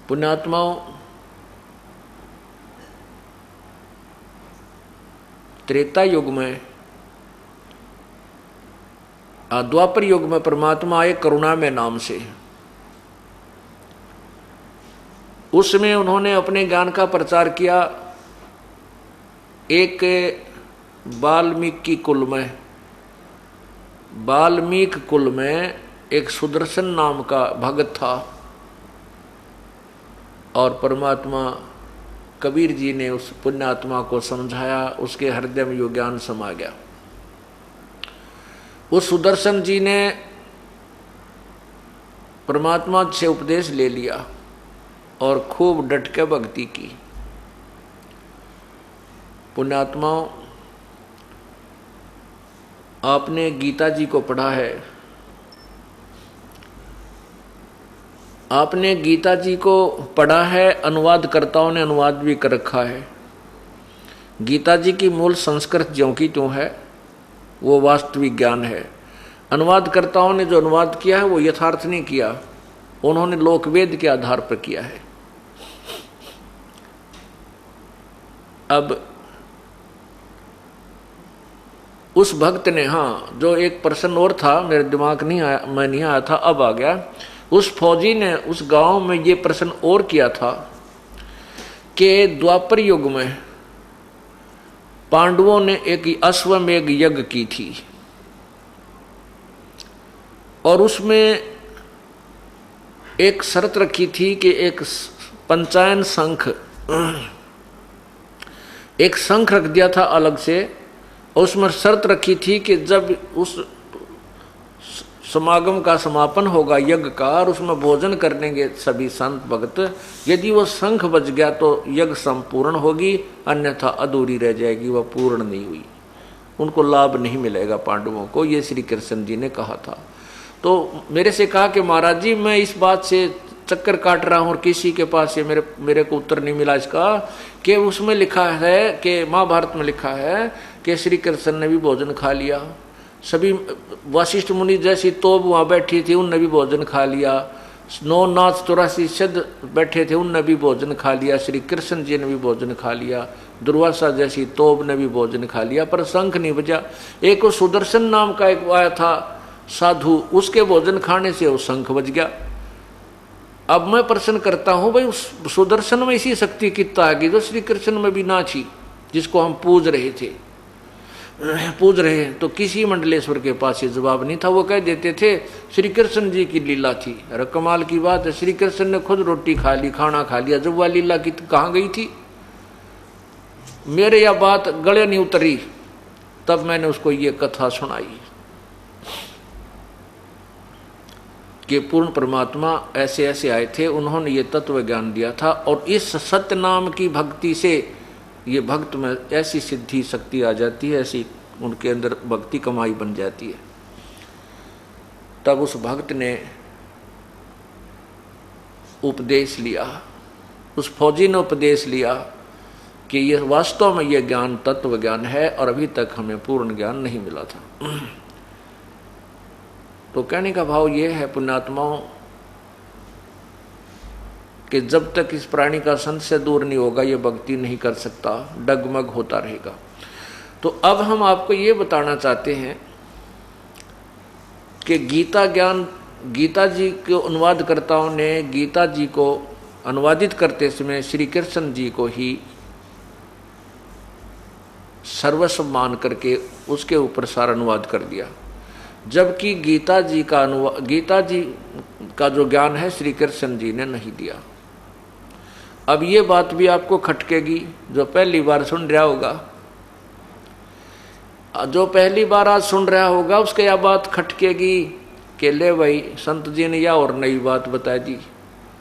पुण्यात्माओं, त्रेता युग में, द्वापर युग में परमात्मा आए करुणा में नाम से। उसमें उन्होंने अपने ज्ञान का प्रचार किया। एक वाल्मीकि कुल में एक सुदर्शन नाम का भगत था और परमात्मा कबीर जी ने उस पुण्यात्मा को समझाया, उसके हृदय में यो ज्ञान समा गया। उस सुदर्शन जी ने परमात्मा से उपदेश ले लिया और खूब डट के भक्ति की। पुण्यात्माओं, आपने गीता जी को पढ़ा है, आपने गीता जी को पढ़ा है, अनुवादकर्ताओं ने अनुवाद भी कर रखा है। गीता जी की मूल संस्कृत ज्यों की त्यों है, वो वास्तविक ज्ञान है। अनुवादकर्ताओं ने जो अनुवाद किया है वो यथार्थ नहीं किया, उन्होंने लोकवेद के आधार पर किया है। अब उस भक्त ने, हाँ, जो एक प्रश्न और था मेरे दिमाग नहीं आया, मैं नहीं आया था, अब आ गया। उस फौजी ने उस गांव में ये प्रश्न और किया था कि द्वापर युग में पांडवों ने एक अश्वमेध यज्ञ की थी और उसमें एक शर्त रखी थी कि एक पंचायन शंख, एक शंख रख दिया था अलग से। उसमें शर्त रखी थी कि जब उस समागम का समापन होगा यज्ञ का और उसमें भोजन करेंगे सभी संत भक्त, यदि वो शंख बज गया तो यज्ञ संपूर्ण होगी, अन्यथा अधूरी रह जाएगी, वह पूर्ण नहीं हुई, उनको लाभ नहीं मिलेगा पांडवों को। ये श्री कृष्ण जी ने कहा था। तो मेरे से कहा कि महाराज जी, मैं इस बात से चक्कर काट रहा हूँ और किसी के पास से मेरे को उत्तर नहीं मिला इसका, कि उसमें लिखा है कि महाभारत में लिखा है कि श्री कृष्ण ने भी भोजन खा लिया, सभी वशिष्ठ मुनि जैसी तोब वहाँ बैठी थी उनने भी भोजन खा लिया, 9 नाथ 84 सिद्ध बैठे थे उनने भी भोजन खा लिया, श्री कृष्ण जी ने भी भोजन खा लिया, दुर्वासा जैसी तोब ने भी भोजन खा लिया, पर शंख नहीं बजा। एक वो सुदर्शन नाम का एक आया था साधु, उसके भोजन खाने से वो शंख बज गया। अब मैं प्रश्न करता हूं, भाई उस सुदर्शन में इसी शक्ति कितना है जो श्री कृष्ण में भी ना थी, जिसको हम पूज रहे हैं, तो किसी मंडलेश्वर के पास ये जवाब नहीं था। वो कह देते थे श्री कृष्ण जी की लीला थी। अरे कमाल की बात है, श्री कृष्ण ने खुद रोटी खा ली, खाना खा लिया, जब वह लीला की कहाँ गई थी? मेरे यह बात गले नहीं उतरी, तब मैंने उसको ये कथा सुनाई कि पूर्ण परमात्मा ऐसे ऐसे आए थे, उन्होंने ये तत्व ज्ञान दिया था और इस सत्य नाम की भक्ति से ये भक्त में ऐसी सिद्धि शक्ति आ जाती है, ऐसी उनके अंदर भक्ति कमाई बन जाती है। तब उस भक्त ने उपदेश लिया, उस फौजी ने उपदेश लिया कि ये वास्तव में ये ज्ञान तत्व ज्ञान है और अभी तक हमें पूर्ण ज्ञान नहीं मिला था। तो कहने का भाव ये है पुण्यात्माओं कि जब तक इस प्राणी का संत से दूर नहीं होगा ये भक्ति नहीं कर सकता, डगमग होता रहेगा। तो अब हम आपको ये बताना चाहते हैं कि गीता ज्ञान, गीता जी के अनुवादकर्ताओं ने गीता जी को अनुवादित करते समय श्री कृष्ण जी को ही सर्वस्व मान करके उसके ऊपर सारा अनुवाद कर दिया, जबकि गीता जी का जो ज्ञान है श्री कृष्ण जी ने नहीं दिया। अब ये बात भी आपको खटकेगी जो पहली बार सुन रहा होगा, जो पहली बार आज सुन रहा होगा उसके यह बात खटकेगी कि ले भाई संत जी ने या और नई बात बता दी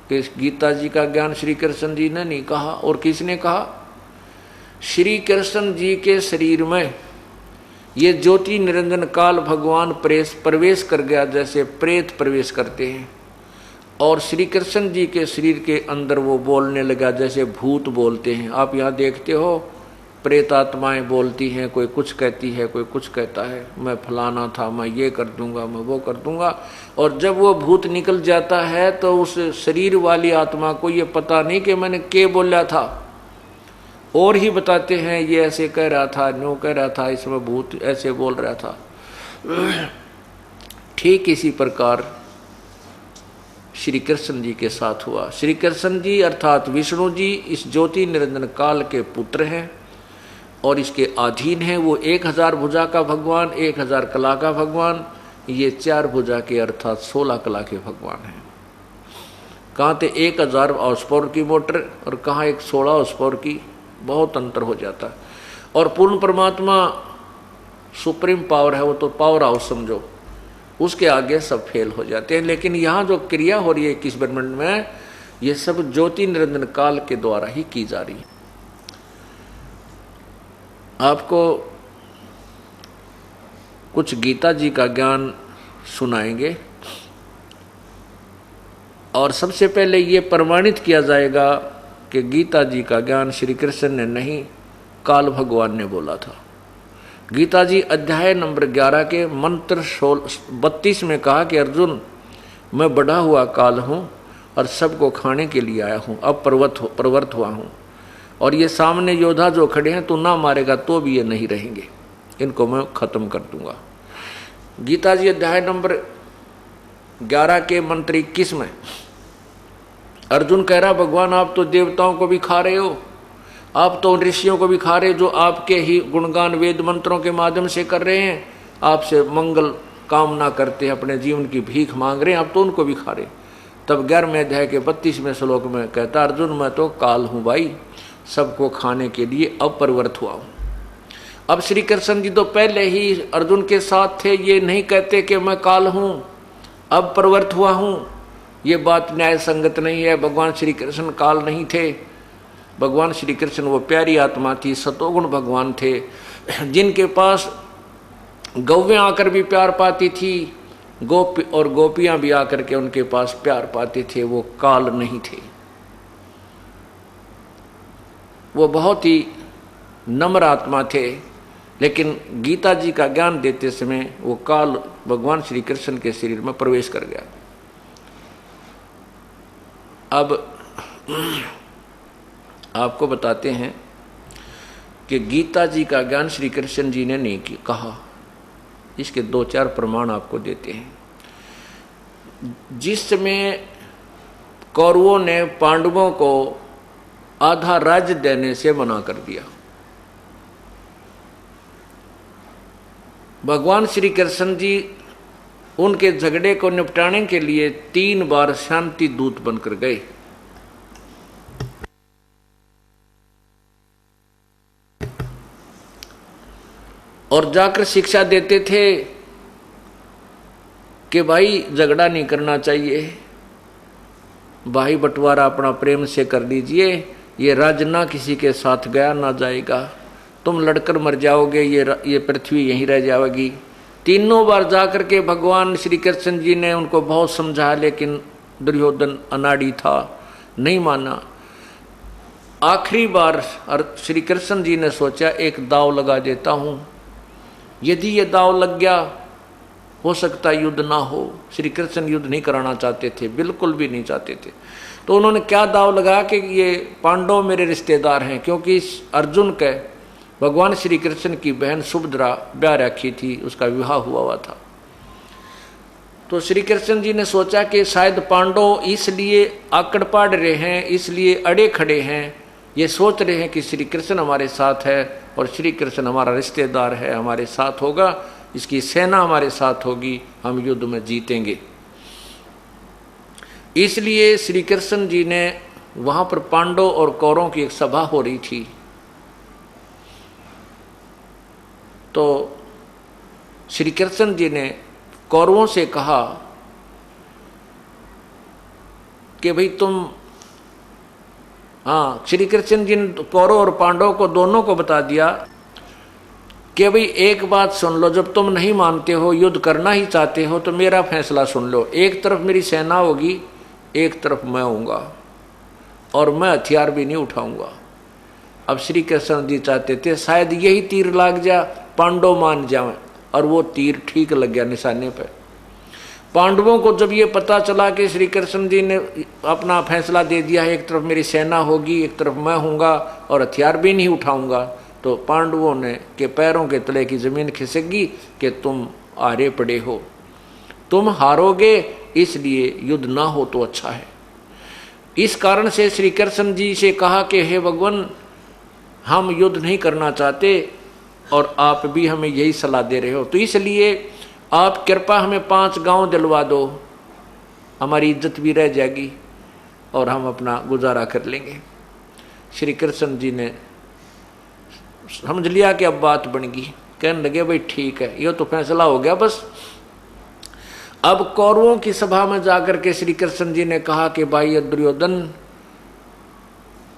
कि गीता जी का ज्ञान श्री कृष्ण जी ने नहीं कहा। और किसने कहा? श्री कृष्ण जी के शरीर में ये ज्योति निरंजन काल भगवान प्रवेश कर गया, जैसे प्रेत प्रवेश करते हैं, और श्री कृष्ण जी के शरीर के अंदर वो बोलने लगा जैसे भूत बोलते हैं। आप यहाँ देखते हो प्रेत आत्माएं बोलती हैं, कोई कुछ कहती है, कोई कुछ कहता है, मैं फलाना था, मैं ये कर दूंगा, मैं वो कर दूंगा। और जब वो भूत निकल जाता है तो उस शरीर वाली आत्मा को ये पता नहीं कि मैंने क्या बोला था, और ही बताते हैं ये ऐसे कह रहा था, न्यू कह रहा था, इसमें भूत ऐसे बोल रहा था। ठीक इसी प्रकार श्री कृष्ण जी के साथ हुआ। श्री कृष्ण जी अर्थात विष्णु जी इस ज्योति निरंजन काल के पुत्र हैं और इसके अधीन हैं। वो 1000 भुजा का भगवान, 1000 कला का भगवान, ये 4 भुजा के अर्थात 16 कला के भगवान हैं। कहाँ थे 1000 हॉर्स पावर की मोटर और कहाँ एक 16 हॉर्स पावर की, बहुत अंतर हो जाता है। और पूर्ण परमात्मा सुप्रीम पावर है, वो तो पावर हाउस समझो, उसके आगे सब फेल हो जाते हैं। लेकिन यहाँ जो क्रिया हो रही है 21 ब्रह्मांड में, ये सब ज्योति निरंजन काल के द्वारा ही की जा रही है। आपको कुछ गीता जी का ज्ञान सुनाएंगे और सबसे पहले ये प्रमाणित किया जाएगा कि गीता जी का ज्ञान श्री कृष्ण ने नहीं, काल भगवान ने बोला था। गीता जी अध्याय नंबर 11 के मंत्र 32 में कहा कि अर्जुन, मैं बढ़ा हुआ काल हूँ और सबको खाने के लिए आया हूँ, अब प्रवृत्त हुआ हूँ, और ये सामने योद्धा जो खड़े हैं तू ना मारेगा तो भी ये नहीं रहेंगे, इनको मैं खत्म कर दूंगा। गीता जी अध्याय नंबर 11 के मंत्र 21 में अर्जुन कह रहा, भगवान आप तो देवताओं को भी खा रहे हो, आप तो उन ऋषियों को भी खा रहे जो आपके ही गुणगान वेद मंत्रों के माध्यम से कर रहे हैं, आपसे मंगल कामना करते हैं, अपने जीवन की भीख मांग रहे हैं, आप तो उनको भी खा रहे। तब 11वें अध्याय के 32वें श्लोक में कहता, अर्जुन मैं तो काल हूँ भाई, सबको खाने के लिए अब प्रवृत्त हुआ हूँ। अब श्री कृष्ण जी तो पहले ही अर्जुन के साथ थे, ये नहीं कहते कि मैं काल हूँ अब प्रवृत्त हुआ हूँ, ये बात न्याय संगत नहीं है। भगवान श्री कृष्ण काल नहीं थे, भगवान श्री कृष्ण वो प्यारी आत्मा थी, सतोगुण भगवान थे, जिनके पास गौवें आकर भी प्यार पाती थी, और गोपियां भी आकर के उनके पास प्यार पाते थे, वो काल नहीं थे। वो बहुत ही नम्र आत्मा थे, लेकिन गीता जी का ज्ञान देते समय वो काल भगवान श्री कृष्ण के शरीर में प्रवेश कर गया। अब आपको बताते हैं कि गीता जी का ज्ञान श्री कृष्ण जी ने नहीं कहा, इसके 2-4 प्रमाण आपको देते हैं। जिस समय कौरवों ने पांडवों को आधा राज्य देने से मना कर दिया, भगवान श्री कृष्ण जी उनके झगड़े को निपटाने के लिए 3 बार शांति दूत बनकर गए। और जाकर शिक्षा देते थे कि भाई झगड़ा नहीं करना चाहिए, भाई बंटवारा अपना प्रेम से कर लीजिए, ये राज्य ना किसी के साथ गया ना जाएगा, तुम लड़कर मर जाओगे, ये पृथ्वी यहीं रह जाएगी। 3 बार जाकर के भगवान श्री कृष्ण जी ने उनको बहुत समझाया, लेकिन दुर्योधन अनाड़ी था, नहीं माना। आखिरी बार श्री कृष्ण जी ने सोचा एक दाव लगा देता हूँ, यदि ये दाव लग गया हो सकता युद्ध ना हो। श्री कृष्ण युद्ध नहीं कराना चाहते थे, बिल्कुल भी नहीं चाहते थे। तो उन्होंने क्या दाव लगाया कि ये पांडव मेरे रिश्तेदार हैं, क्योंकि अर्जुन के भगवान श्री कृष्ण की बहन सुभद्रा ब्याह रखी थी, उसका विवाह हुआ था। तो श्री कृष्ण जी ने सोचा कि शायद पांडव इसलिए आकड़ पाड़ रहे हैं, इसलिए अड़े खड़े हैं, ये सोच रहे हैं कि श्री कृष्ण हमारे साथ है और श्री कृष्ण हमारा रिश्तेदार है, हमारे साथ होगा, इसकी सेना हमारे साथ होगी, हम युद्ध में जीतेंगे। इसलिए श्री कृष्ण जी ने वहां पर पांडव और कौरवों की एक सभा हो रही थी, तो श्री कृष्ण जी ने कौरवों से कहा कि भाई तुम, हाँ, श्री कृष्ण जी ने कौरव और पांडव को दोनों को बता दिया कि भाई एक बात सुन लो, जब तुम नहीं मानते हो, युद्ध करना ही चाहते हो, तो मेरा फैसला सुन लो। एक तरफ मेरी सेना होगी, एक तरफ मैं होऊंगा, और मैं हथियार भी नहीं उठाऊंगा। अब श्री कृष्ण जी चाहते थे शायद यही तीर लाग जा, पांडव मान जाए, और वो तीर ठीक लग गया निशाने पे। पांडवों को जब ये पता चला कि श्री कृष्ण जी ने अपना फैसला दे दिया है, एक तरफ मेरी सेना होगी, एक तरफ मैं हूँगा और हथियार भी नहीं उठाऊंगा, तो पांडवों ने के पैरों के तले की जमीन खिसकी कि तुम हारे पड़े हो, तुम हारोगे, इसलिए युद्ध ना हो तो अच्छा है। इस कारण से श्री कृष्ण जी से कहा कि हे भगवान, हम युद्ध नहीं करना चाहते और आप भी हमें यही सलाह दे रहे हो, तो इसलिए आप कृपा हमें 5 गांव दिलवा दो, हमारी इज्जत भी रह जाएगी और हम अपना गुजारा कर लेंगे। श्री कृष्ण जी ने समझ लिया कि अब बात बन गई, कहने लगे भाई ठीक है, ये तो फैसला हो गया बस। अब कौरवों की सभा में जाकर के श्री कृष्ण जी ने कहा कि भाई दुर्योधन,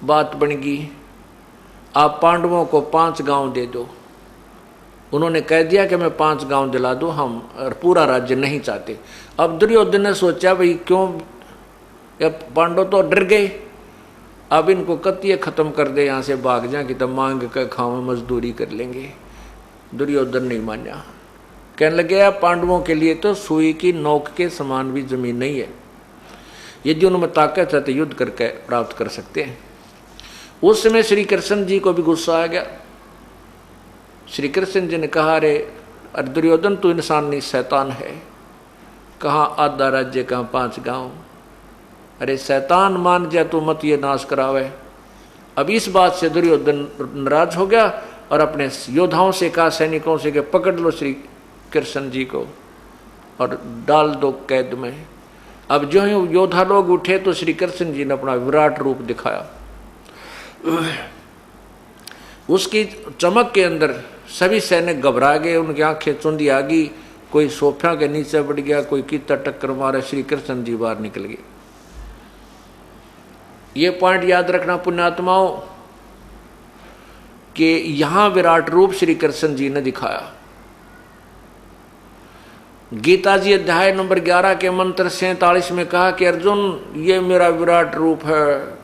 बात बन गई, आप पांडवों को 5 गांव दे दो। उन्होंने कह दिया कि मैं 5 गांव दिला दूं, हम पूरा राज्य नहीं चाहते। अब दुर्योधन ने सोचा भाई क्यों, पांडव तो डर गए, अब इनको कतिये खत्म कर दे, यहाँ से भाग जाए कि तब मांग कर खाओ, मजदूरी कर लेंगे। दुर्योधन नहीं माना, कहने लगे पांडवों के लिए तो सुई की नोक के समान भी जमीन नहीं है, यदि उनमें ताकत है तो युद्ध करके प्राप्त कर सकते हैं। उस समय श्री कृष्ण जी को भी गुस्सा आ गया। श्री कृष्ण जी ने कहा अरे दुर्योधन तू इंसान नहीं शैतान है, कहाँ आधा राज्य कहाँ 5 गांव, अरे शैतान मान जा तू मत ये नाश करावे। अब इस बात से दुर्योधन नाराज हो गया और अपने योद्धाओं से कहा, सैनिकों से कि पकड़ लो श्री कृष्ण जी को और डाल दो कैद में। अब जो ही योद्धा लोग उठे तो श्री कृष्ण जी ने अपना विराट रूप दिखाया। उसकी चमक के अंदर सभी सैनिक घबरा गए, उनकी आंखें चुंदी आ गई, कोई सोफा के नीचे बढ़ गया, कोई कितना टक्कर मारे, श्री कृष्ण जी बाहर निकल गए। ये पॉइंट याद रखना पुण्यात्माओं कि यहां विराट रूप श्री कृष्ण जी ने दिखाया। गीता जी अध्याय नंबर 11 के मंत्र 47 में कहा कि अर्जुन ये मेरा विराट रूप है,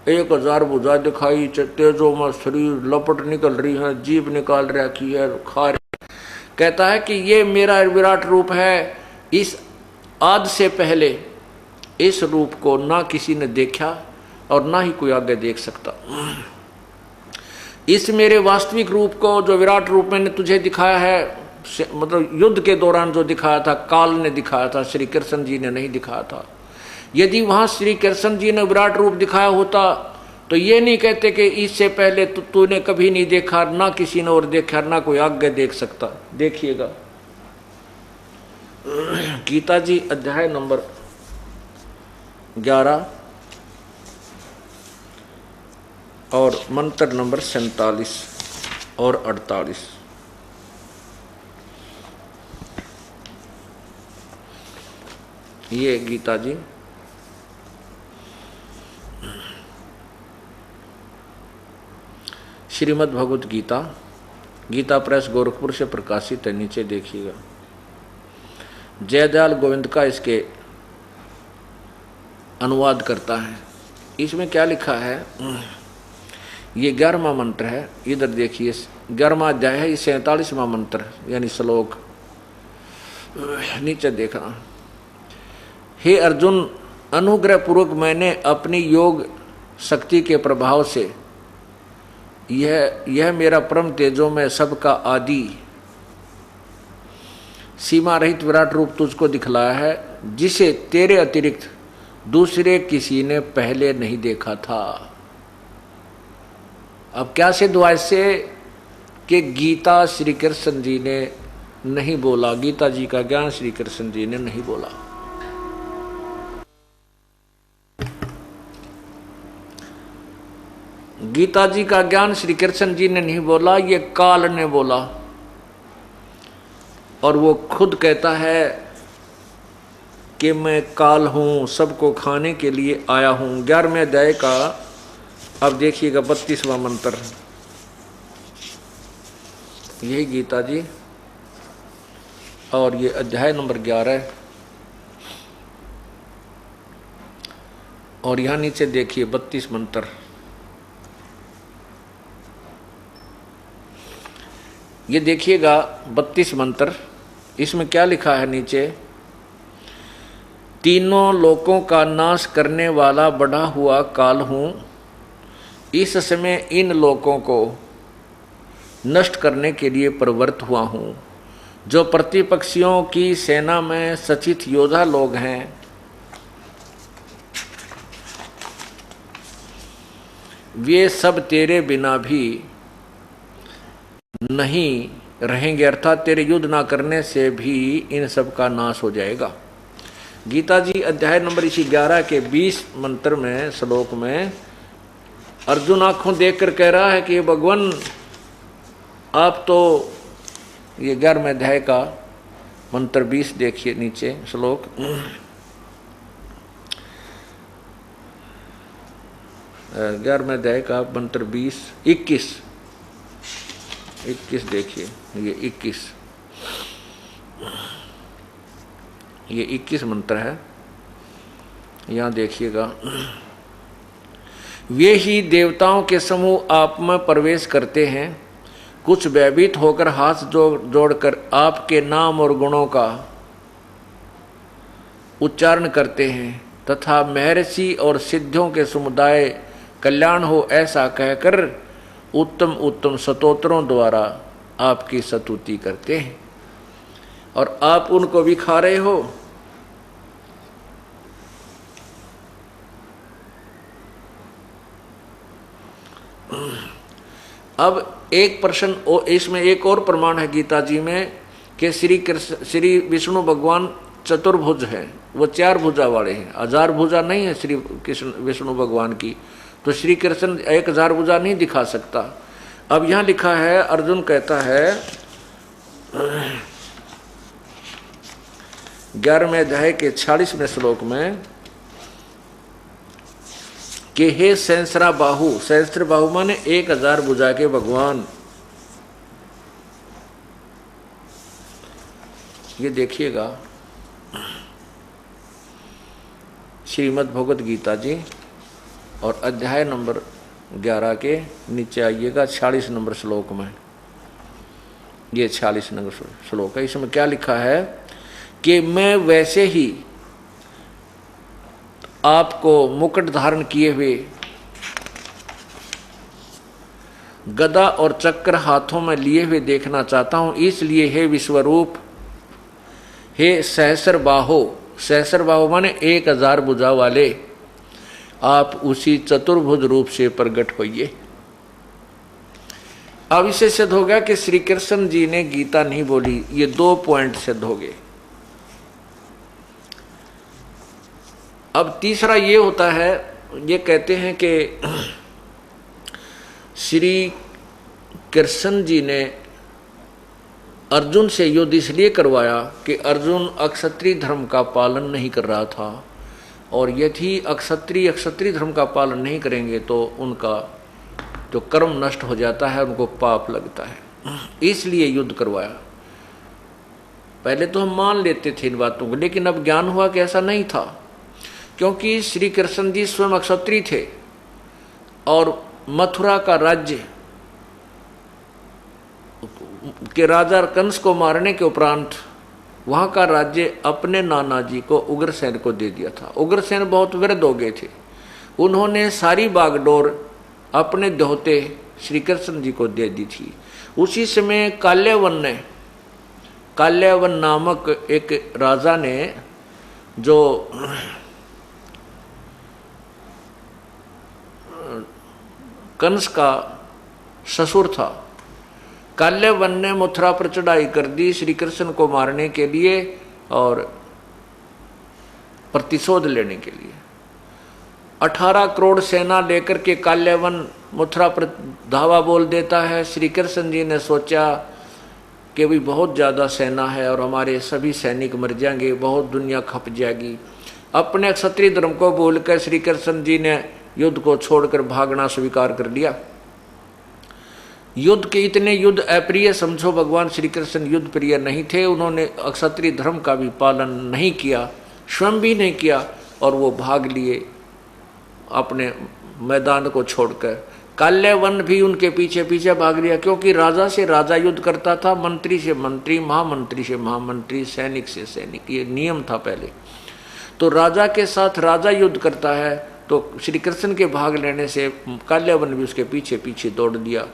1000 भुजा दिखाई, तेजों में शरीर लपट निकल रही है, जीभ निकाल रखी है, खा रही। कहता है कि ये मेरा विराट रूप है, इस आदि से पहले इस रूप को ना किसी ने देखा और ना ही कोई आगे देख सकता। इस मेरे वास्तविक रूप को, जो विराट रूप मैंने तुझे दिखाया है, मतलब युद्ध के दौरान जो दिखाया था, काल ने दिखाया था, श्री कृष्ण जी ने नहीं दिखाया था। यदि वहां श्री कृष्ण जी ने विराट रूप दिखाया होता तो ये नहीं कहते कि इससे पहले तूने कभी नहीं देखा, ना किसी ने और देखा, ना कोई आगे देख सकता। देखिएगा गीता जी अध्याय नंबर 11 और मंत्र नंबर 47 और 48। ये गीता जी श्रीमद् भगवत गीता, गीता प्रेस गोरखपुर से प्रकाशित है। नीचे देखिएगा, जयदयाल गोविंद का इसके अनुवाद करता है। इसमें क्या लिखा है, ये 11वां मंत्र है। इधर देखिए 11वां अध्याय है, ये 47वां मंत्र यानी श्लोक। नीचे देखा, हे अर्जुन, अनुग्रह पूर्वक मैंने अपनी योग शक्ति के प्रभाव से यह मेरा परम तेजों में सबका आदि सीमा रहित विराट रूप तुझको दिखलाया है, जिसे तेरे अतिरिक्त दूसरे किसी ने पहले नहीं देखा था। अब क्या सिद्ध हुआ इससे कि गीता श्री कृष्ण जी ने नहीं बोला, गीता जी का ज्ञान श्री कृष्ण जी ने नहीं बोला। गीता जी का ज्ञान श्री कृष्ण जी ने नहीं बोला, ये काल ने बोला। और वो खुद कहता है कि मैं काल हूं, सबको खाने के लिए आया हूं। 11वें अध्याय का अब देखिएगा 32वां मंत्र, यही गीता जी और ये अध्याय नंबर 11 और यहां नीचे देखिए 32 मंत्र। ये देखिएगा 32 मंत्र, इसमें क्या लिखा है नीचे, तीनों लोकों का नाश करने वाला बढ़ा हुआ काल हूं, इस समय इन लोकों को नष्ट करने के लिए प्रवृत्त हुआ हूं। जो प्रतिपक्षियों की सेना में सचित योद्धा लोग हैं, वे सब तेरे बिना भी नहीं रहेंगे, अर्थात तेरे युद्ध ना करने से भी इन सब का नाश हो जाएगा। गीता जी अध्याय नंबर इसी 11 के 20 मंत्र में, श्लोक में अर्जुन आंखों देखकर कह रहा है कि भगवान आप तो, ये 11वें अध्याय का मंत्र 20 देखिए नीचे श्लोक, ग्यारहवें अध्याय का मंत्र 21 देखिए, ये 21 मंत्र है, यहाँ देखिएगा। वे ही देवताओं के समूह आप में प्रवेश करते हैं, कुछ भयभीत होकर हाथ जोड़कर आपके नाम और गुणों का उच्चारण करते हैं, तथा महर्षि और सिद्धों के समुदाय कल्याण हो ऐसा कहकर उत्तम उत्तम स्तोत्रों द्वारा आपकी स्तुति करते हैं, और आप उनको भी खा रहे हो। अब एक प्रश्न, इसमें एक और प्रमाण है गीता जी में कि श्री विष्णु भगवान चतुर्भुज है, वो 4 भुजा वाले हैं, 1000 भुजा नहीं है श्री कृष्ण विष्णु भगवान की, तो श्री कृष्ण 1000 भुजा नहीं दिखा सकता। अब यहां लिखा है, अर्जुन कहता है 11वें अध्याय के 46वें श्लोक में कि हे सहस्रा बाहु, सहस्त्र बाहु माने 1000 भुजा के भगवान। ये देखिएगा श्रीमद् भगवत गीता जी और अध्याय नंबर 11 के नीचे आइएगा 46 नंबर श्लोक में, ये 46 नंबर श्लोक है। इसमें क्या लिखा है कि मैं वैसे ही आपको मुकुट धारण किए हुए, गदा और चक्र हाथों में लिए हुए देखना चाहता हूं, इसलिए हे विश्वरूप, हे सहस्र बाहो, सहस्र बाहो माने 1000 भुजा वाले, आप उसी चतुर्भुज रूप से प्रकट होइए। अब इसे सिद्ध हो गया कि श्री कृष्ण जी ने गीता नहीं बोली, ये 2 पॉइंट सिद्ध हो गए। अब तीसरा ये होता है, ये कहते हैं कि श्री कृष्ण जी ने अर्जुन से युद्ध इसलिए करवाया कि अर्जुन अक्षत्रिय धर्म का पालन नहीं कर रहा था, और यदि अक्षत्रिय धर्म का पालन नहीं करेंगे तो उनका जो कर्म नष्ट हो जाता है, उनको पाप लगता है, इसलिए युद्ध करवाया। पहले तो हम मान लेते थे इन बातों को, लेकिन अब ज्ञान हुआ कि ऐसा नहीं था, क्योंकि श्री कृष्ण जी स्वयं अक्षत्रिय थे और मथुरा का राज्य के राजा कंस को मारने के उपरांत वहां का राज्य अपने नाना जी को उग्रसेन को दे दिया था। उग्रसेन बहुत वृद्ध हो गए थे, उन्होंने सारी बागडोर अपने दोहते श्री कृष्ण जी को दे दी थी। उसी समय काल्यावन नामक एक राजा ने, जो कंस का ससुर था, काल्यावन ने मथुरा पर चढ़ाई कर दी श्री कृष्ण को मारने के लिए और प्रतिशोध लेने के लिए। 18 करोड़ सेना लेकर के काल्यावन मथुरा पर धावा बोल देता है। श्री कृष्ण जी ने सोचा कि भी बहुत ज़्यादा सेना है और हमारे सभी सैनिक मर जाएंगे, बहुत दुनिया खप जाएगी। अपने क्षत्रिय धर्म को भूलकर श्री कृष्ण जी ने युद्ध को छोड़कर भागना स्वीकार कर लिया। युद्ध के इतने युद्ध अप्रिय समझो, भगवान श्री कृष्ण युद्ध प्रिय नहीं थे, उन्होंने क्षत्रिय धर्म का भी पालन नहीं किया, स्वयं भी नहीं किया, और वो भाग लिए अपने मैदान को छोड़कर। काल्यवन भी उनके पीछे पीछे भाग लिया, क्योंकि राजा से राजा युद्ध करता था, मंत्री से मंत्री, महामंत्री से महामंत्री, सैनिक से सैनिक, ये नियम था पहले। तो राजा के साथ राजा युद्ध करता है, तो श्री कृष्ण के भाग लेने से काल्यवन भी उसके पीछे पीछे दौड़ दिया।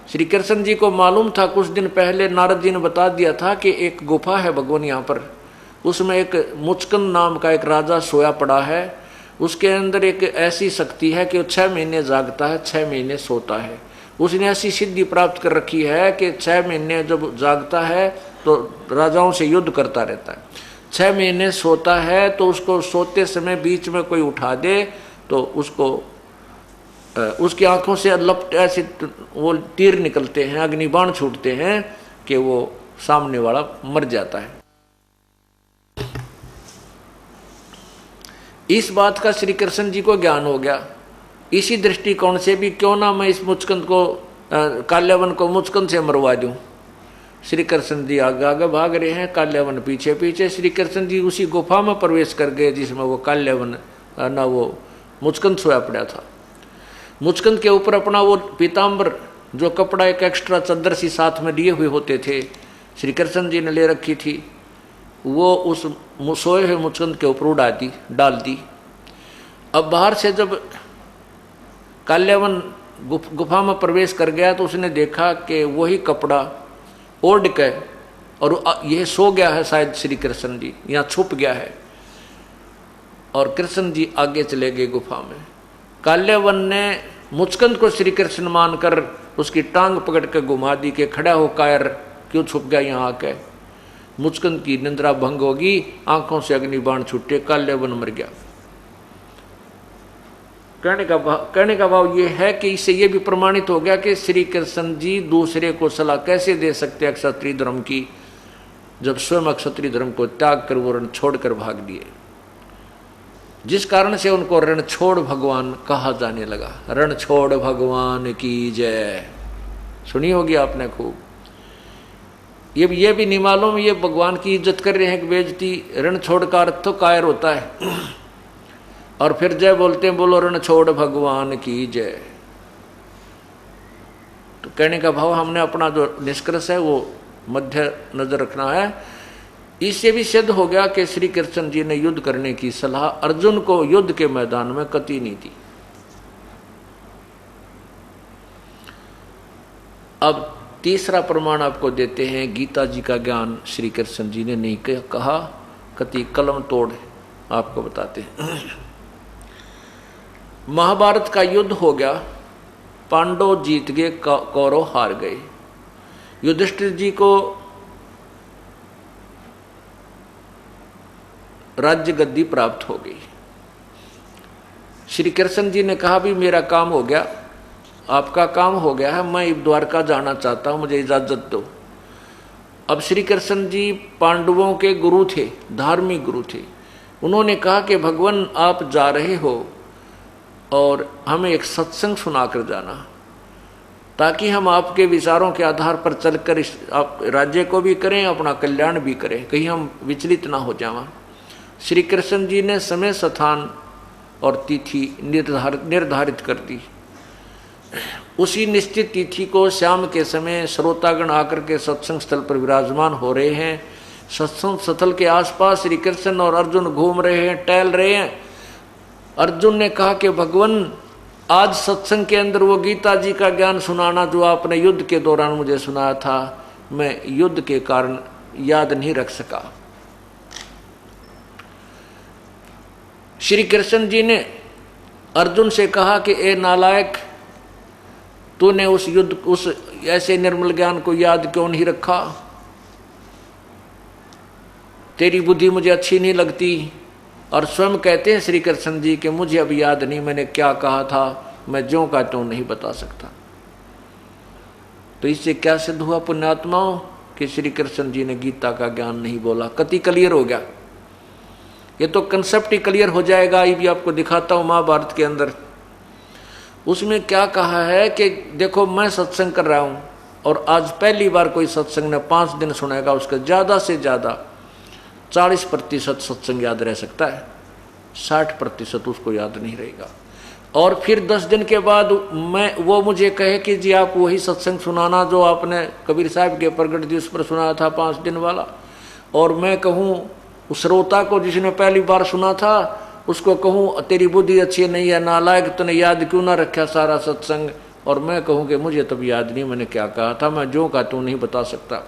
श्री कृष्ण जी को मालूम था, कुछ दिन पहले नारद जी ने बता दिया था कि एक गुफा है भगवान यहाँ पर, उसमें एक मुचकंद नाम का एक राजा सोया पड़ा है, उसके अंदर एक ऐसी शक्ति है कि वो 6 महीने जागता है, 6 महीने सोता है। उसने ऐसी सिद्धि प्राप्त कर रखी है कि 6 महीने जब जागता है तो राजाओं से युद्ध करता रहता है, 6 महीने सोता है तो उसको सोते समय बीच में कोई उठा दे तो उसको उसकी आंखों से लपट ऐसे वो तीर निकलते हैं, अग्निबाण छूटते हैं कि वो सामने वाला मर जाता है। इस बात का श्री कृष्ण जी को ज्ञान हो गया। इसी दृष्टिकोण से भी क्यों ना मैं इस मुचकंद को काल्यवन को मुचकंद से मरवा दूं। श्री कृष्ण जी आगे आगे भाग रहे हैं, काल्यवन पीछे पीछे। श्री कृष्ण जी उसी गुफा में प्रवेश कर गए जिसमें वो काल्यवन ना वो मुचकंद सोया पड़ा था। मुचकंद के ऊपर अपना वो पीताम्बर जो कपड़ा एक एक्स्ट्रा चद्दर सी साथ में लिए हुए होते थे, श्री कृष्ण जी ने ले रखी थी, वो उस सोए हुए मुचकंद के ऊपर डाल दी। अब बाहर से जब काल्यवन गुफा में प्रवेश कर गया तो उसने देखा कि वही कपड़ा ओढ़ के और यह सो गया है, शायद श्री कृष्ण जी यहाँ छुप गया है। और कृष्ण जी आगे चले गए गुफा में। काल्यवन ने मुचकंद को श्री कृष्ण मानकर उसकी टांग पकड़ के घुमा दी कि खड़ा हो कायर, क्यों छुप गया यहाँ आके। मुचकंद की निंद्रा भंग होगी, आंखों से अग्निबाण छूटे, काल्यवन मर गया। कहने का भाव ये है कि इससे ये भी प्रमाणित हो गया कि श्री कृष्ण जी दूसरे को सलाह कैसे दे सकते हैं क्षत्रिय धर्म की, जब स्वयं क्षत्रिय धर्म को त्याग कर वो रण छोड़कर भाग दिए, जिस कारण से उनको रण छोड़ भगवान कहा जाने लगा। रण छोड़ भगवान की जय, सुनी होगी आपने खूब। ये भी नहीं मालूम ये भगवान की इज्जत कर रहे हैं कि बेइज्जती। रण छोड़ का अर्थ तो कायर होता है, और फिर जय बोलते हैं, बोलो रण छोड़ भगवान की जय। तो कहने का भाव हमने अपना जो निष्कर्ष है वो मध्य नजर रखना है। इससे भी सिद्ध हो गया कि श्री कृष्ण जी ने युद्ध करने की सलाह अर्जुन को युद्ध के मैदान में कतई नहीं दी। अब तीसरा प्रमाण आपको देते हैं, गीता जी का ज्ञान श्री कृष्ण जी ने नहीं कहा, कति कलम तोड़ आपको बताते हैं। महाभारत का युद्ध हो गया, पांडव जीत गए, कौरव हार गए। युधिष्ठिर जी को राज्य गद्दी प्राप्त हो गई। श्री कृष्ण जी ने कहा भी मेरा काम हो गया, आपका काम हो गया है, मैं द्वारका जाना चाहता हूं, मुझे इजाजत दो। अब श्री कृष्ण जी पांडवों के गुरु थे, धार्मिक गुरु थे। उन्होंने कहा कि भगवान आप जा रहे हो और हमें एक सत्संग सुनाकर जाना, ताकि हम आपके विचारों के आधार पर चलकर इस राज्य को भी करें, अपना कल्याण भी करें, कहीं हम विचलित ना हो जाएं। श्री कृष्ण जी ने समय, स्थान और तिथि निर्धारित कर दी। उसी निश्चित तिथि को शाम के समय श्रोतागण आकर के सत्संग स्थल पर विराजमान हो रहे हैं। सत्संग स्थल के आसपास श्री कृष्ण और अर्जुन घूम रहे हैं, टहल रहे हैं। अर्जुन ने कहा कि भगवान आज सत्संग के अंदर वो गीता जी का ज्ञान सुनाना जो आपने युद्ध के दौरान मुझे सुनाया था, मैं युद्ध के कारण याद नहीं रख सका। श्री कृष्ण जी ने अर्जुन से कहा कि ए नालायक, तूने उस युद्ध उस ऐसे निर्मल ज्ञान को याद क्यों नहीं रखा? तेरी बुद्धि मुझे अच्छी नहीं लगती। और स्वयं कहते हैं श्री कृष्ण जी कि मुझे अब याद नहीं मैंने क्या कहा था, मैं ज्यों का त्यों नहीं बता सकता। तो इससे क्या सिद्ध हुआ पुण्यात्माओं कि श्री कृष्ण जी ने गीता का ज्ञान नहीं बोला। कति क्लियर हो गया, ये तो कंसेप्ट ही क्लियर हो जाएगा। ये भी आपको दिखाता हूं महाभारत के अंदर। उसमें क्या कहा है कि देखो मैं सत्संग कर रहा हूं और आज पहली बार कोई सत्संग ने 5 दिन सुनेगा, उसका ज्यादा से ज्यादा 40% सत्संग याद रह सकता है, 60% उसको याद नहीं रहेगा। और फिर 10 दिन के बाद वो मुझे कहे कि जी आप वही सत्संग सुनाना जो आपने कबीर साहब के प्रगट दिवस पर सुनाया था 5 दिन वाला, और मैं कहूँ उस श्रोता को जिसने पहली बार सुना था उसको कहूँ तेरी बुद्धि अच्छी नहीं है, नालायक, तूने याद क्यों ना रखा सारा सत्संग, और मैं कहूँ कि मुझे तब याद नहीं मैंने क्या कहा था, मैं जो कहा तू नहीं बता सकता।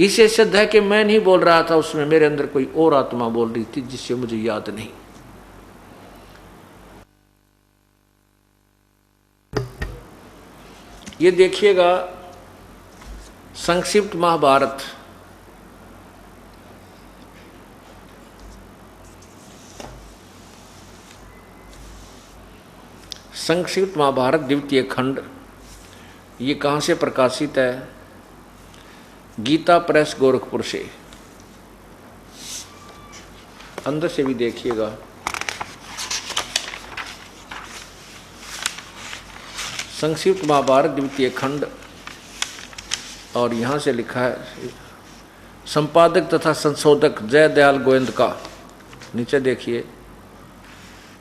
इसे सिद्ध है कि मैं नहीं बोल रहा था, उसमें मेरे अंदर कोई और आत्मा बोल रही थी जिससे मुझे याद नहीं। ये देखिएगा संक्षिप्त महाभारत, संक्षिप्त महाभारत द्वितीय खंड, ये कहाँ से प्रकाशित है? गीता प्रेस गोरखपुर से। अंदर से भी देखिएगा। संक्षिप्त महाभारत द्वितीय खंड, और यहाँ से लिखा है संपादक तथा संशोधक जय दयाल गोविंद का। नीचे देखिए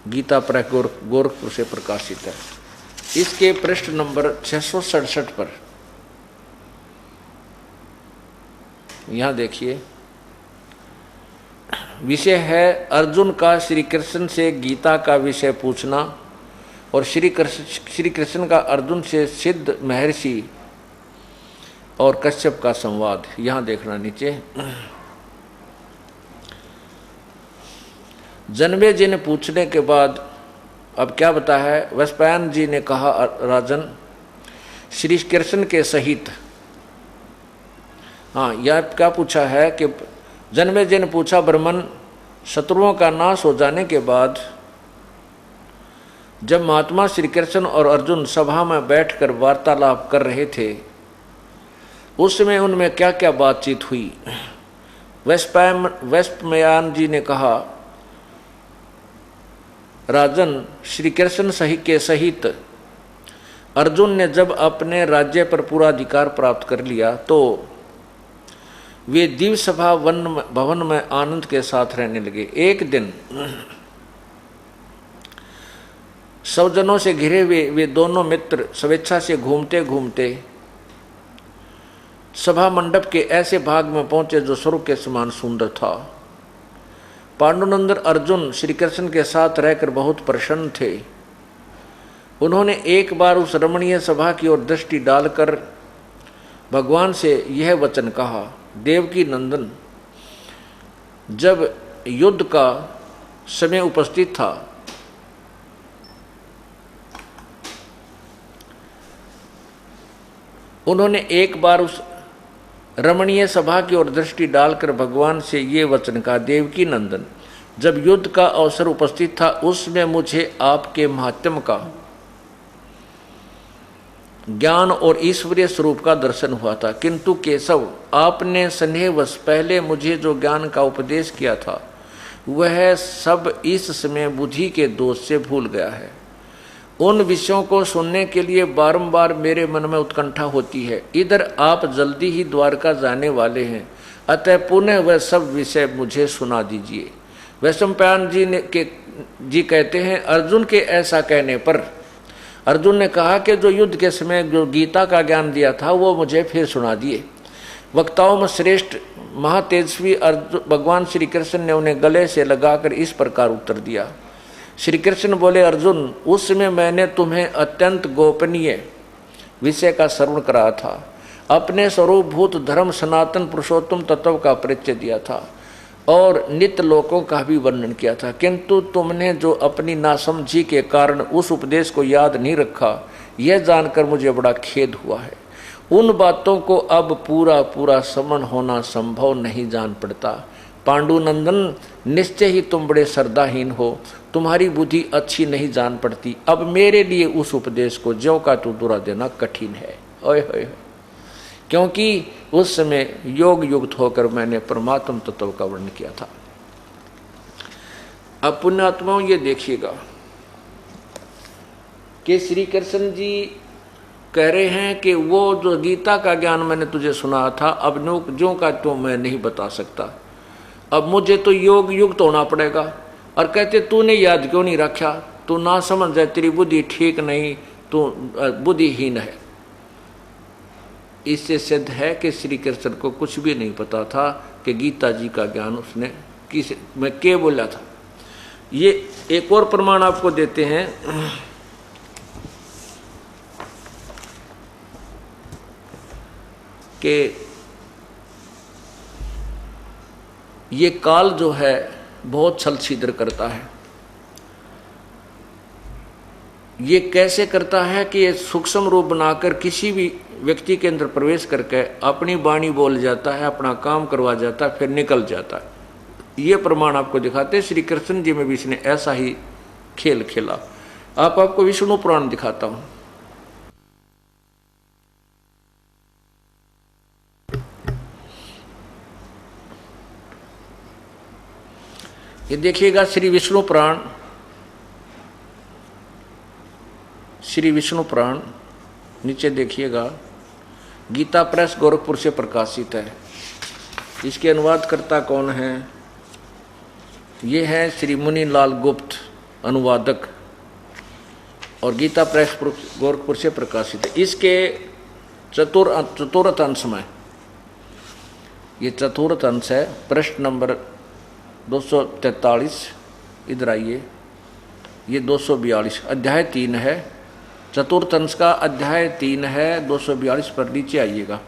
गीता प्रेस गोरखपुर से प्रकाशित है। इसके पृष्ठ नंबर 667 पर यहाँ देखिए, विषय है अर्जुन का श्री कृष्ण से गीता का विषय पूछना और श्री कृष्ण का अर्जुन से सिद्ध महर्षि और कश्यप का संवाद। यहाँ देखना नीचे, जन्मे जी ने पूछने के बाद अब क्या बता है? वैशंपायन जी ने कहा, राजन श्री कृष्ण के सहित। हाँ, यह क्या पूछा है कि जन्मे जी ने पूछा, ब्रह्मन शत्रुओं का नाश हो जाने के बाद जब महात्मा श्री कृष्ण और अर्जुन सभा में बैठकर वार्तालाप कर रहे थे उस समय उनमें क्या क्या बातचीत हुई? वैशंपायन जी ने कहा, राजन श्री कृष्ण के सहित अर्जुन ने जब अपने राज्य पर पूरा अधिकार प्राप्त कर लिया तो वे दिव्य सभा भवन में आनंद के साथ रहने लगे। एक दिन सब जनों से घिरे हुए वे दोनों मित्र स्वेच्छा से घूमते घूमते सभा मंडप के ऐसे भाग में पहुंचे जो स्वर्ग के समान सुंदर था। पांडुनंदन अर्जुन श्री कृष्ण के साथ रहकर बहुत प्रसन्न थे। उन्होंने एक बार उस रमणीय सभा की ओर दृष्टि डालकर भगवान से यह वचन कहा, देवकी नंदन, जब युद्ध का समय उपस्थित था उन्होंने एक बार उस रमणीय सभा की ओर दृष्टि डालकर भगवान से ये वचन कहा, देवकी नंदन, जब युद्ध का अवसर उपस्थित था उसमें मुझे आपके महात्म्य का ज्ञान और ईश्वरीय स्वरूप का दर्शन हुआ था, किंतु केशव आपने स्नेहवश पहले मुझे जो ज्ञान का उपदेश किया था वह सब इस समय बुद्धि के दोष से भूल गया है। उन विषयों को सुनने के लिए बारंबार मेरे मन में उत्कंठा होती है। इधर आप जल्दी ही द्वारका जाने वाले हैं, अतः पुनः वह सब विषय मुझे सुना दीजिए। वैशंपायन जी कहते हैं, अर्जुन के ऐसा कहने पर अर्जुन ने कहा कि जो युद्ध के समय जो गीता का ज्ञान दिया था वो मुझे फिर सुना दिए। वक्ताओं में श्रेष्ठ महातेजस्वी भगवान श्री कृष्ण ने उन्हें गले से लगाकर इस प्रकार उत्तर दिया। श्री कृष्ण बोले, अर्जुन उस समय मैंने तुम्हें अत्यंत गोपनीय विषय का श्रवण कराया था, अपने स्वरूपभूत धर्म सनातन पुरुषोत्तम तत्व का परिचय दिया था और नित्य लोकों का भी वर्णन किया था, किंतु तुमने जो अपनी नासमझी के कारण उस उपदेश को याद नहीं रखा, यह जानकर मुझे बड़ा खेद हुआ है। उन बातों को अब पूरा पूरा समन होना संभव नहीं जान पड़ता। पांडुनंदन, निश्चय ही तुम बड़े श्रद्धाहीन हो, तुम्हारी बुद्धि अच्छी नहीं जान पड़ती। अब मेरे लिए उस उपदेश को ज्यों का त्यों दोहरा देना कठिन है। ओए होए, क्योंकि उस समय योग युक्त होकर मैंने परमात्म तत्व का वर्णन किया था। अब पुण्यात्माओं ये देखिएगा कि श्री कृष्ण जी कह रहे हैं कि वो जो गीता का ज्ञान मैंने तुझे सुनाया था अब ज्यों का त्यों मैं नहीं बता सकता, अब मुझे तो योग युक्त होना पड़ेगा। और कहते तूने याद क्यों नहीं रखा, तू ना समझ है, तेरी बुद्धि ठीक नहीं, तू बुद्धिहीन है। इससे सिद्ध है कि श्री कृष्ण को कुछ भी नहीं पता था कि गीता जी का ज्ञान उसने किस में क्या बोला था। ये एक और प्रमाण आपको देते हैं कि ये काल जो है बहुत छल छिद्र करता है। ये कैसे करता है कि ये सूक्ष्म रूप बनाकर किसी भी व्यक्ति के अंदर प्रवेश करके अपनी वाणी बोल जाता है, अपना काम करवा जाता है, फिर निकल जाता है। ये प्रमाण आपको दिखाते हैं श्री कृष्ण जी में भी इसने ऐसा ही खेल खेला। आपको विष्णु पुराण दिखाता हूं। ये देखिएगा श्री विष्णु पुराण, श्री विष्णु पुराण नीचे देखिएगा, गीता प्रेस गोरखपुर से प्रकाशित है। इसके अनुवादकर्ता कौन है? ये है श्री मुनीलाल गुप्त अनुवादक, और गीता प्रेस गोरखपुर से प्रकाशित है। इसके चतुर्थ अंश में, ये चतुर्थ अंश है, पृष्ठ नंबर 243, इधर आइए, ये 242, अध्याय 3 है, चतुर्थ अंश का अध्याय 3 है, 242 पर नीचे आइएगा।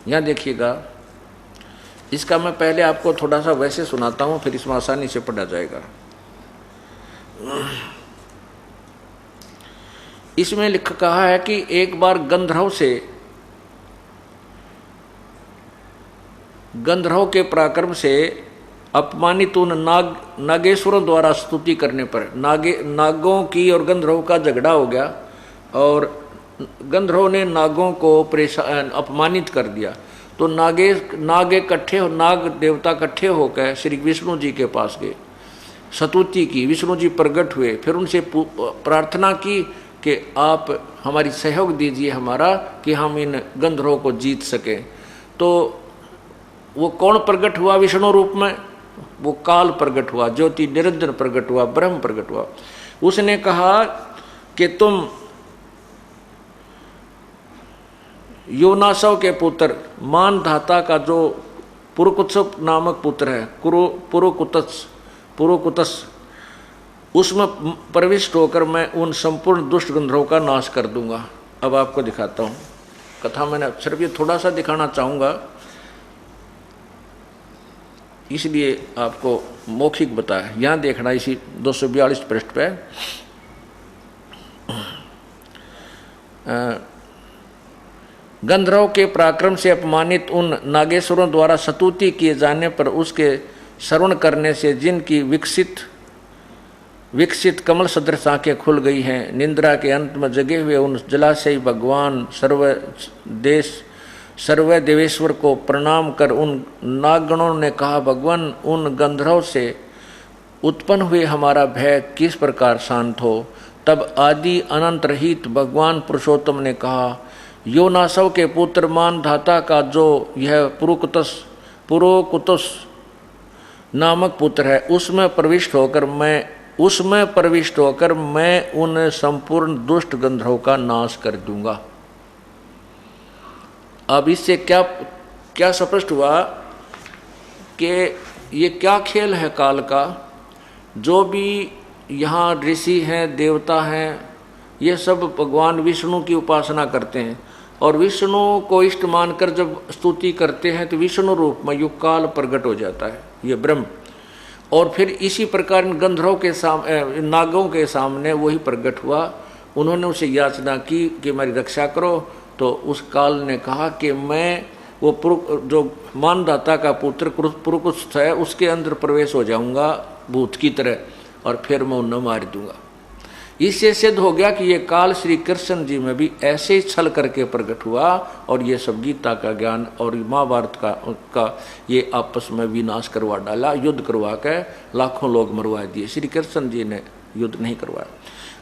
यहाँ देखिएगा, इसका मैं पहले आपको थोड़ा सा वैसे सुनाता हूँ, फिर इसमें आसानी से पढ़ा जाएगा। इसमें कहा है कि एक बार गंधर्व के पराक्रम से अपमानित उन नागेश्वरों द्वारा स्तुति करने पर नागों की और गंधर्व का झगड़ा हो गया, और गंधर्व ने नागों को अपमानित कर दिया। तो नाग देवता इकट्ठे होकर श्री विष्णु जी के पास गए, स्तुति की, विष्णु जी प्रकट हुए, फिर उनसे प्रार्थना की कि आप हमारी सहयोग दीजिए हमारा, कि हम इन गंधर्वों को जीत सकें। तो वो कौन प्रकट हुआ विष्णु रूप में? वो काल प्रकट हुआ, ज्योति निरंजन प्रकट हुआ, ब्रह्म प्रकट हुआ। उसने कहा कि तुम योनासव के पुत्र मानधाता का जो पुरुकुत्स नामक पुत्र है, पुरुकुतस, उसमें प्रविष्ट होकर मैं उन संपूर्ण दुष्ट गंधर्वों का नाश कर दूंगा। अब आपको दिखाता हूँ, कथा मैंने सिर्फ ये थोड़ा सा दिखाना चाहूँगा, इसलिए आपको मौखिक बताया। यहाँ देखना, इसी 242 पृष्ठ पे गंधर्व के पराक्रम से अपमानित उन नागेश्वरों द्वारा स्तुति किए जाने पर उसके श्रवण करने से जिनकी विकसित कमल सदृश आंखें खुल गई हैं, निंद्रा के अंत में जगे हुए उन जलाशयी भगवान सर्व देवेश्वर को प्रणाम कर उन नागगणों ने कहा, भगवान उन गंधर्व से उत्पन्न हुए हमारा भय किस प्रकार शांत हो। तब आदि अनंत रहित भगवान पुरुषोत्तम ने कहा, योनासव के पुत्र मानधाता का जो यह पुरुकुतस नामक पुत्र है, उसमें प्रविष्ट होकर मैं उन संपूर्ण दुष्ट गंधर्वों का नाश कर दूंगा। अब इससे क्या स्पष्ट हुआ कि ये क्या खेल है काल का। जो भी यहाँ ऋषि हैं, देवता हैं, ये सब भगवान विष्णु की उपासना करते हैं, और विष्णु को इष्ट मानकर जब स्तुति करते हैं तो विष्णु रूप में युग काल प्रकट हो जाता है, ये ब्रह्म। और फिर इसी प्रकार गंधर्वों के सामने, नागों के सामने वही प्रकट हुआ। उन्होंने उसे याचना की कि मेरी रक्षा करो। तो उस काल ने कहा कि मैं वो जो मानधाता का पुत्र पुरुकुत्स है, उसके अंदर प्रवेश हो जाऊंगा भूत की तरह, और फिर मैं उन्हें मार दूंगा। इससे सिद्ध हो गया कि ये काल श्री कृष्ण जी में भी ऐसे ही छल करके प्रकट हुआ, और ये सब गीता का ज्ञान और महाभारत का ये आपस में विनाश करवा डाला, युद्ध करवा के लाखों लोग मरवा दिए। श्री कृष्ण जी ने युद्ध नहीं करवाया।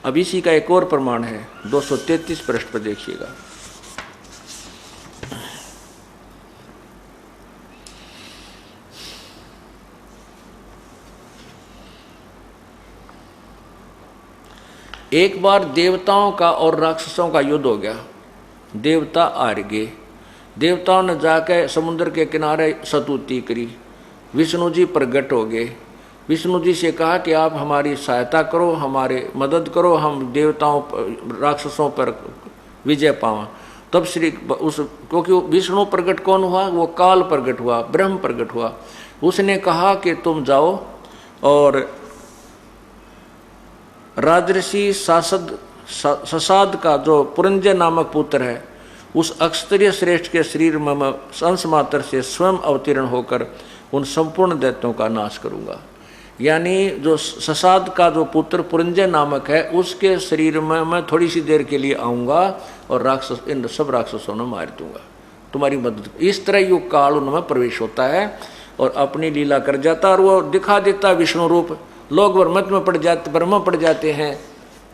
अब इसी का एक और प्रमाण है, 233 पृष्ठ पर देखिएगा। एक बार देवताओं का और राक्षसों का युद्ध हो गया, देवता हार गए। देवताओं ने जाकर समुद्र के किनारे स्तुति करी, विष्णु जी प्रकट हो गए। विष्णु जी से कहा कि आप हमारी सहायता करो, हमारे मदद करो, हम देवताओं राक्षसों पर विजय पावा। तब श्री उस क्योंकि विष्णु प्रकट कौन हुआ, वो काल प्रकट हुआ, ब्रह्म प्रकट हुआ। उसने कहा कि तुम जाओ और राजऋषि ससाद का जो पुरंजय नामक पुत्र है, उस अक्षत्रिय श्रेष्ठ के शरीर में मैं अंश मात्र से स्वयं अवतीर्ण होकर उन संपूर्ण दैत्यों का नाश करूंगा। यानी जो ससाद का जो पुत्र पुरंजय नामक है, उसके शरीर में मैं थोड़ी सी देर के लिए आऊँगा और राक्षस इन सब राक्षसों ने मार दूंगा, तुम्हारी मदद। इस तरह युग काल उनमें प्रवेश होता है और अपनी लीला कर जाता और वो दिखा देता विष्णु रूप। लोग भ्रम में पड़ जाते हैं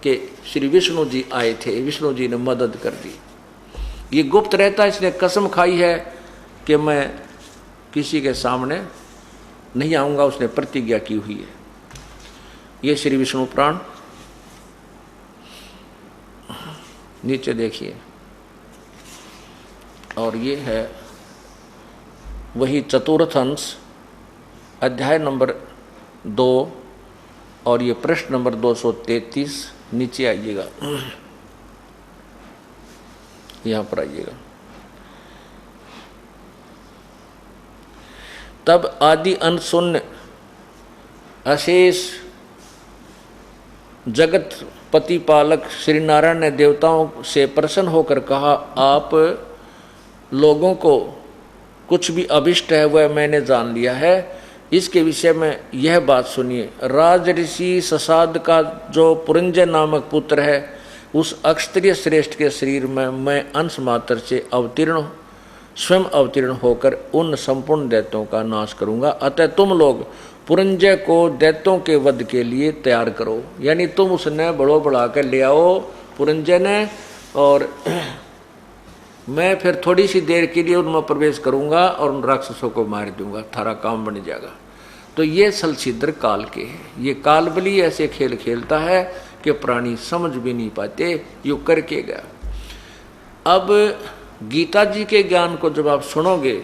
कि श्री विष्णु जी आए थे, विष्णु जी ने मदद कर दी। ये गुप्त रहता है, इसने कसम खाई है कि मैं किसी के सामने नहीं आऊंगा, उसने प्रतिज्ञा की हुई है। ये श्री विष्णु पुराण नीचे देखिए, और ये है वही चतुर्थ अंश, अध्याय नंबर 2 और ये प्रश्न नंबर 233। नीचे आइएगा, यहां पर आइएगा। तब आदि अंत शून्य अशेष जगत पति पालक श्री नारायण ने देवताओं से प्रसन्न होकर कहा, आप लोगों को कुछ भी अभिष्ट है वह मैंने जान लिया है। इसके विषय में यह बात सुनिए। राजऋषि ससाद का जो पुरंजय नामक पुत्र है, उस अक्षत्रिय श्रेष्ठ के शरीर में मैं अंश मात्र से स्वयं अवतीर्ण होकर उन संपूर्ण दैत्यों का नाश करूंगा। अतः तुम लोग पुरंजय को दैत्यों के वध के लिए तैयार करो। यानी तुम उसने बढ़ा कर ले आओ पुरंजय ने, और मैं फिर थोड़ी सी देर के लिए उनमें प्रवेश करूंगा और उन राक्षसों को मार दूंगा, थारा काम बन जाएगा। तो ये सलछिद्र काल के है। ये कालबली ऐसे खेल खेलता है कि प्राणी समझ भी नहीं पाते, यू करके गया। अब गीता जी के ज्ञान को जब आप सुनोगे